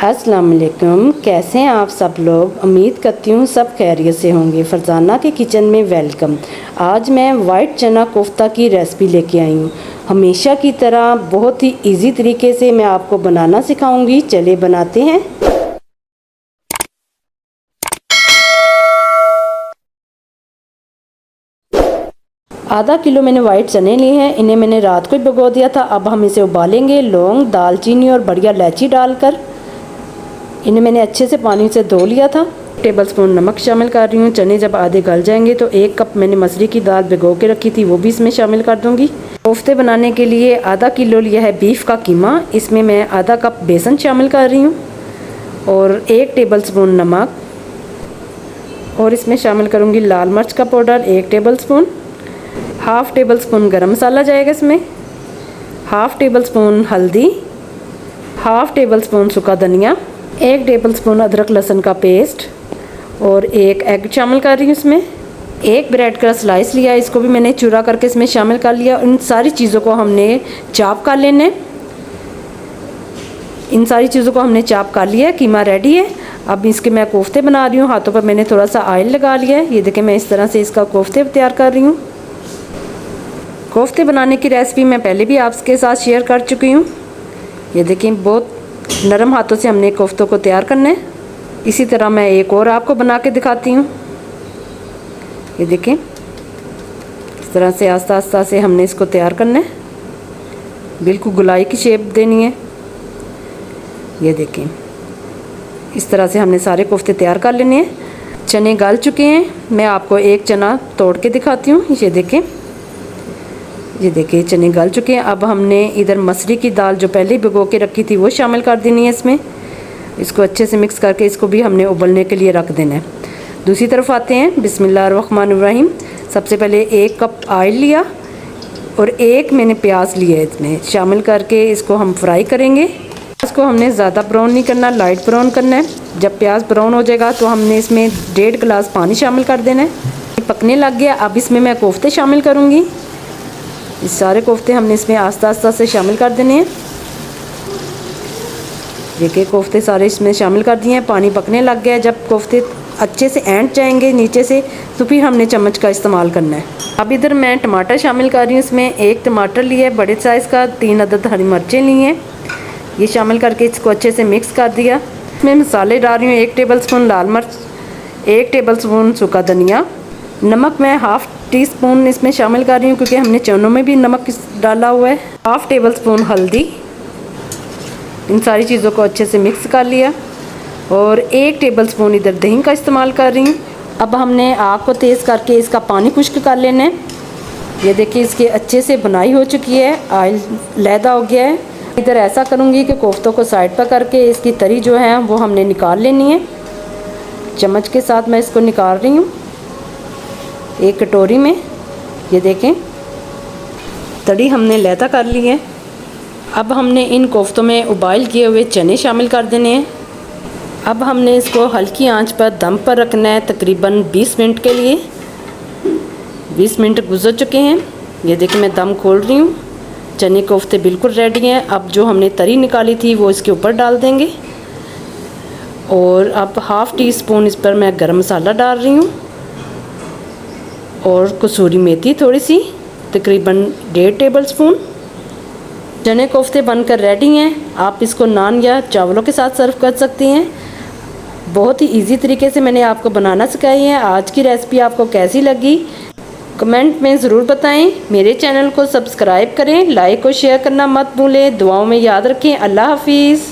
अस्सलाम वालेकुम। कैसे हैं आप सब लोग? उम्मीद करती हूँ सब खैरियत से होंगे। फरजाना के किचन में वेलकम। आज मैं वाइट चना कोफ्ता की रेसिपी लेके आई हूँ। हमेशा की तरह बहुत ही इजी तरीके से मैं आपको बनाना सिखाऊंगी। चले बनाते हैं। आधा किलो मैंने वाइट चने लिए हैं। इन्हें मैंने रात को ही भिगो दिया था। अब हम इसे उबालेंगे। लौंग, दालचीनी और बढ़िया इलायची डालकर इन्हें मैंने अच्छे से पानी से धो लिया था। टेबलस्पून नमक शामिल कर रही हूँ। चने जब आधे गल जाएंगे तो 1 कप मैंने मसूरी की दाल भिगो के रखी थी, वो भी इसमें शामिल कर दूँगी। कोफ्ते बनाने के लिए आधा किलो लिया है बीफ का कीमा। इसमें मैं आधा कप बेसन शामिल कर रही हूँ और 1 टेबलस्पून नमक, और इसमें शामिल करूँगी लाल मिर्च का powder 1 tablespoon, half table spoon गरम मसाला जाएगा इसमें, हाफ़ टेबल स्पून हल्दी, हाफ़ टेबल स्पून सूखा धनिया, 1 टेबल स्पून अदरक लहसुन का पेस्ट और 1 एग शामिल कर रही हूँ इसमें। 1 ब्रेड का स्लाइस लिया, इसको भी मैंने चूरा करके इसमें शामिल कर लिया। इन सारी चीज़ों को हमने चॉप कर लेना है। इन सारी चीज़ों को हमने चॉप कर लिया है। कीमा रेडी है। अब इसके मैं कोफ्ते बना रही हूँ। हाथों पर मैंने थोड़ा सा ऑयल लगा लिया है। ये देखें, मैं इस तरह से इसका कोफ्ते तैयार कर रही हूँ। कोफ्ते बनाने की रेसिपी मैं पहले भी आपके साथ शेयर कर चुकी हूँ। ये देखिए, बहुत नरम हाथों से हमने कोफ्तों को तैयार करना है। इसी तरह मैं एक और आपको बना के दिखाती हूँ। ये देखें, इस तरह से आस्ता आस्ता से हमने इसको तैयार करना है। बिल्कुल गोलाई की शेप देनी है। ये देखें, इस तरह से हमने सारे कोफ्ते तैयार कर लेने हैं। चने गल चुके हैं। मैं आपको एक चना तोड़ के दिखाती हूँ। ये देखिए, चने गल चुके हैं। अब हमने इधर मसूरी की दाल जो पहले भिगो के रखी थी वो शामिल कर देनी है इसमें। इसको अच्छे से मिक्स करके इसको भी हमने उबलने के लिए रख देना है। दूसरी तरफ आते हैं। बिस्मिल्लाहिर्रहमानिर्रहीम। सबसे पहले 1 कप ऑयल लिया और 1 मैंने प्याज लिया, इसमें शामिल करके इसको हम फ्राई करेंगे। इसको हमने ज़्यादा ब्राउन नहीं करना, लाइट ब्राउन करना है। जब प्याज ब्राउन हो जाएगा तो हमने इसमें 1.5 गिलास पानी शामिल कर देना है। पकने लग गया। अब इसमें मैं कोफ्ते शामिल करूँगी। इस सारे कोफ्ते हमने इसमें आस्ता आस्ता से शामिल कर देने हैं। देखिए, कोफ्ते सारे इसमें शामिल कर दिए हैं। पानी पकने लग गया है। जब कोफ्ते अच्छे से ऐंठ जाएंगे नीचे से तो फिर हमने चम्मच का इस्तेमाल करना है। अब इधर मैं टमाटर शामिल कर रही हूँ। इसमें 1 टमाटर लिया है बड़े साइज़ का, 3 अदद हरी मिर्चें ली हैं। ये शामिल करके इसको अच्छे से मिक्स कर दिया। इसमें मसाले डाल रही हूँ। 1 टेबलस्पून लाल मिर्च, 1 टेबलस्पून सूखा धनिया, नमक मैं हाफ़ टी स्पून इसमें शामिल कर रही हूँ क्योंकि हमने चनों में भी नमक डाला हुआ है, हाफ़ टेबल स्पून हल्दी। इन सारी चीज़ों को अच्छे से मिक्स कर लिया और 1 टेबल स्पून इधर दही का इस्तेमाल कर रही हूँ। अब हमने आग को तेज़ करके इसका पानी खुश्क कर लेना है। ये देखिए, इसकी अच्छे से बुनाई हो चुकी है, ऑयल लैदा हो गया है। इधर ऐसा करूँगी कि कोफ्तों को साइड पर करके इसकी तरी जो है वो हमने निकाल लेनी है। चम्मच के साथ मैं इसको निकाल रही हूँ एक कटोरी में। ये देखें, तड़ी हमने लैदा कर ली है। अब हमने इन कोफ्तों में उबाइल किए हुए चने शामिल कर देने हैं। अब हमने इसको हल्की आंच पर दम पर रखना है तकरीबन 20 मिनट के लिए। 20 मिनट गुजर चुके हैं। ये देखिए, मैं दम खोल रही हूँ। चने कोफ्ते बिल्कुल रेडी हैं। अब जो हमने तरी निकाली थी वो इसके ऊपर डाल देंगे और अब हाफ़ टी स्पून इस पर मैं गरम मसाला डाल रही हूँ और कसूरी मेथी थोड़ी सी, तकरीबन 1.5 टेबल स्पून। चने कोफ्ते बनकर रेडी हैं। आप इसको नान या चावलों के साथ सर्व कर सकती हैं। बहुत ही इजी तरीके से मैंने आपको बनाना सिखाई है। आज की रेसिपी आपको कैसी लगी कमेंट में ज़रूर बताएं। मेरे चैनल को सब्सक्राइब करें, लाइक और शेयर करना मत भूलें। दुआओं में याद रखें। अल्लाह हाफिज़।